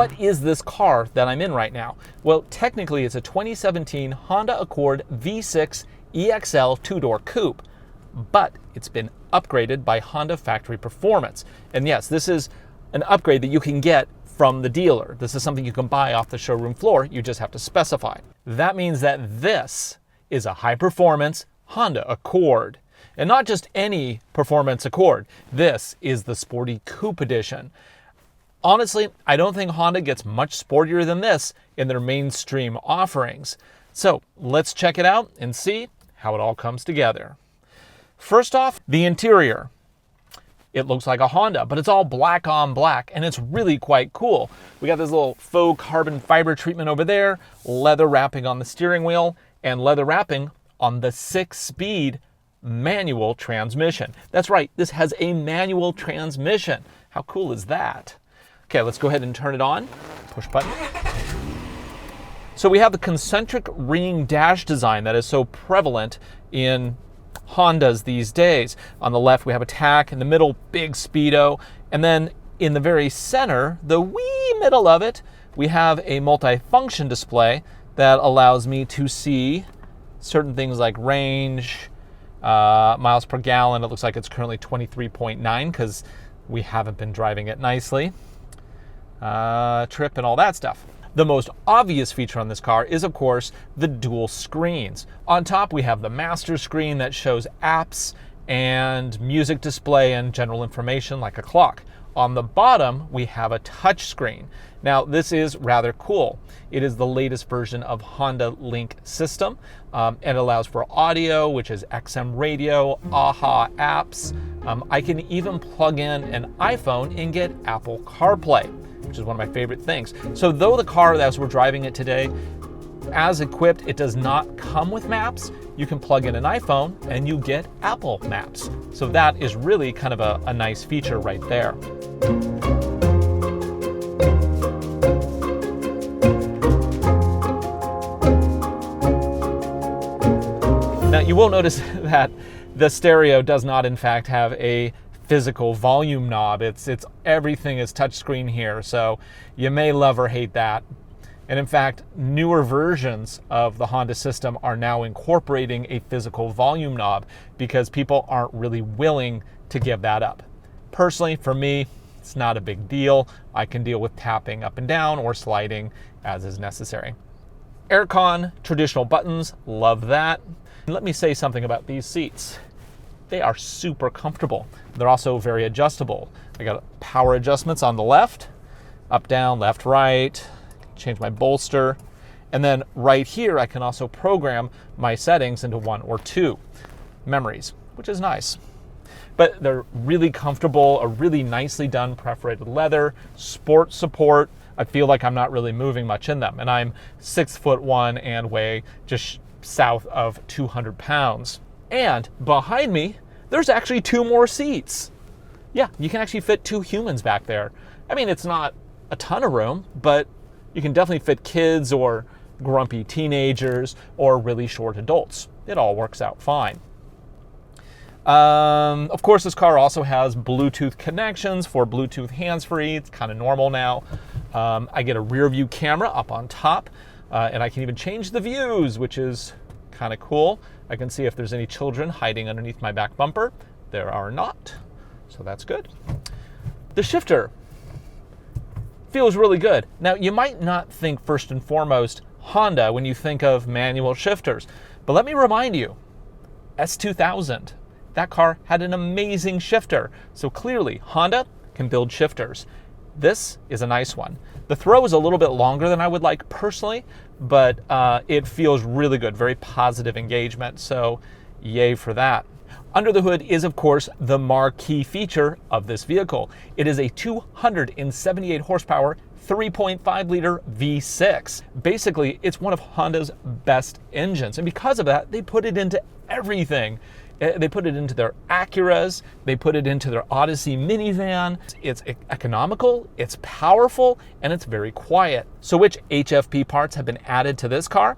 what is this car that I'm in right now? Well, technically it's a 2017 Honda Accord V6 EXL two-door coupe, but it's been upgraded by Honda Factory Performance. And yes, this is an upgrade that you can get from the dealer. This is something you can buy off the showroom floor. You just have to specify. That means that this is a high-performance Honda Accord. And not just any performance Accord. This is the Sporty Coupe Edition. Honestly, I don't think Honda gets much sportier than this in their mainstream offerings. So let's check it out and see how it all comes together. First off, the interior. It looks like a Honda, but it's all black on black, and it's really quite cool. We got this little faux carbon fiber treatment over there, leather wrapping on the steering wheel, and leather wrapping on the 6-speed manual transmission. That's right, this has a manual transmission. How cool is that? Okay, let's go ahead and turn it on. Push button. So we have the concentric ring dash design that is so prevalent in Hondas these days. On the left, we have a tack. In the middle, big speedo. And then in the very center, the wee middle of it, we have a multifunction display that allows me to see certain things like range, miles per gallon. It looks like it's currently 23.9 because we haven't been driving it nicely. Trip and all that stuff. The most obvious feature on this car is, of course, the dual screens. On top, we have the master screen that shows apps and music display and general information like a clock. On the bottom, we have a touch screen. Now, this is rather cool. It is the latest version of Honda Link system, and it allows for audio, which is XM radio, AHA apps. I can even plug in an iPhone and get Apple CarPlay, which is one of my favorite things. So though the car, as we're driving it today, as equipped, it does not come with maps, you can plug in an iPhone and you get Apple Maps. So that is really kind of a nice feature right there. Now you will notice that the stereo does not in fact have a physical volume knob. It's everything is touchscreen here, so you may love or hate that. And in fact, newer versions of the Honda system are now incorporating a physical volume knob because people aren't really willing to give that up. Personally, for me, it's not a big deal. I can deal with tapping up and down or sliding as is necessary. Aircon, traditional buttons, love that. And let me say something about these seats. They are super comfortable. They're also very adjustable. I got power adjustments on the left, up, down, left, right, change my bolster. And then right here, I can also program my settings into 1 or 2 memories, which is nice. But they're really comfortable, a really nicely done perforated leather, sport support. I feel like I'm not really moving much in them. And I'm 6'1" and weigh just south of 200 pounds. And behind me, there's actually 2 more seats. Yeah, you can actually fit 2 humans back there. I mean, it's not a ton of room, but you can definitely fit kids or grumpy teenagers or really short adults. It all works out fine. Of course, this car also has Bluetooth connections for Bluetooth hands-free. It's kind of normal now. I get a rear view camera up on top, and I can even change the views, which is kind of cool. I can see if there's any children hiding underneath my back bumper. There are not, so that's good. The shifter feels really good. Now, you might not think first and foremost Honda when you think of manual shifters, but let me remind you, S2000, that car had an amazing shifter. So clearly, Honda can build shifters. This is a nice one. The throw is a little bit longer than I would like personally, but it feels really good, very positive engagement, so yay for that. Under the hood is, of course, the marquee feature of this vehicle. It is a 278 horsepower, 3.5 liter V6. Basically, it's one of Honda's best engines, and because of that, they put it into everything. They put it into their Acuras, they put it into their Odyssey minivan. It's economical, it's powerful, and it's very quiet. So which HFP parts have been added to this car?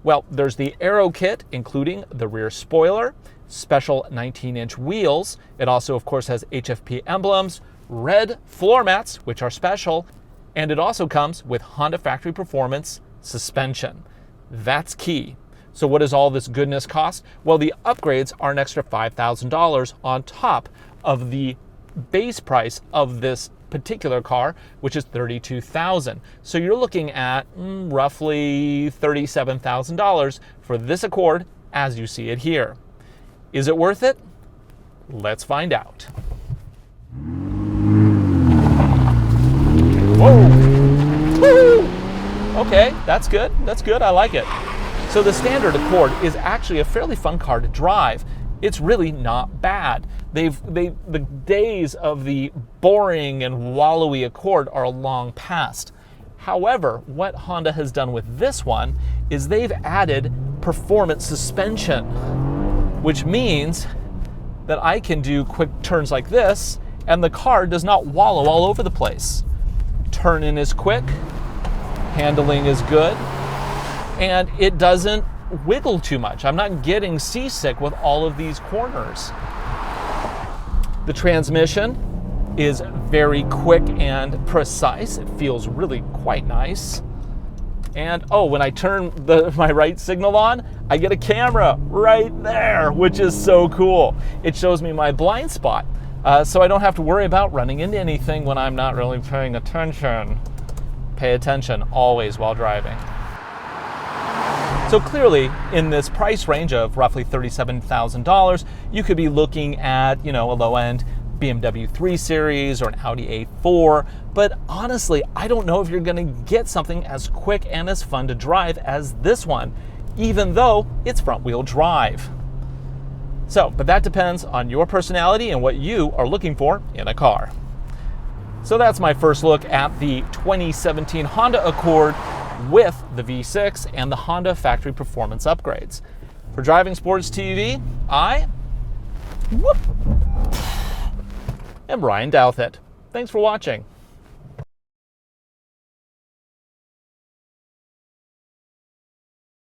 Well, there's the Aero kit, including the rear spoiler, special 19-inch wheels. It also, of course, has HFP emblems, red floor mats, which are special, And it also comes with Honda Factory Performance suspension. That's key. So what does all this goodness cost? Well, the upgrades are an extra $5,000 on top of the base price of this particular car, which is $32,000. So you're looking at roughly $37,000 for this Accord as you see it here. Is it worth it? Let's find out. Whoa! Woo! Okay, that's good. That's good. I like it. So the standard Accord is actually a fairly fun car to drive. It's really not bad. The days of the boring and wallowy Accord are long past. However, what Honda has done with this one is they've added performance suspension, which means that I can do quick turns like this and the car does not wallow all over the place. Turning is quick, handling is good, and it doesn't wiggle too much. I'm not getting seasick with all of these corners. The transmission is very quick and precise. It feels really quite nice. And oh, when I turn my right signal on, I get a camera right there, which is so cool. It shows me my blind spot, so I don't have to worry about running into anything when I'm not really paying attention. Pay attention always while driving. So clearly, in this price range of roughly $37,000, you could be looking at, a low-end BMW 3 Series or an Audi A4, but honestly, I don't know if you're going to get something as quick and as fun to drive as this one, even though it's front-wheel drive. But that depends on your personality and what you are looking for in a car. So that's my first look at the 2017 Honda Accord with the V6 and the Honda Factory Performance upgrades. For Driving Sports TV, I am Ryan Douthit. Thanks for watching.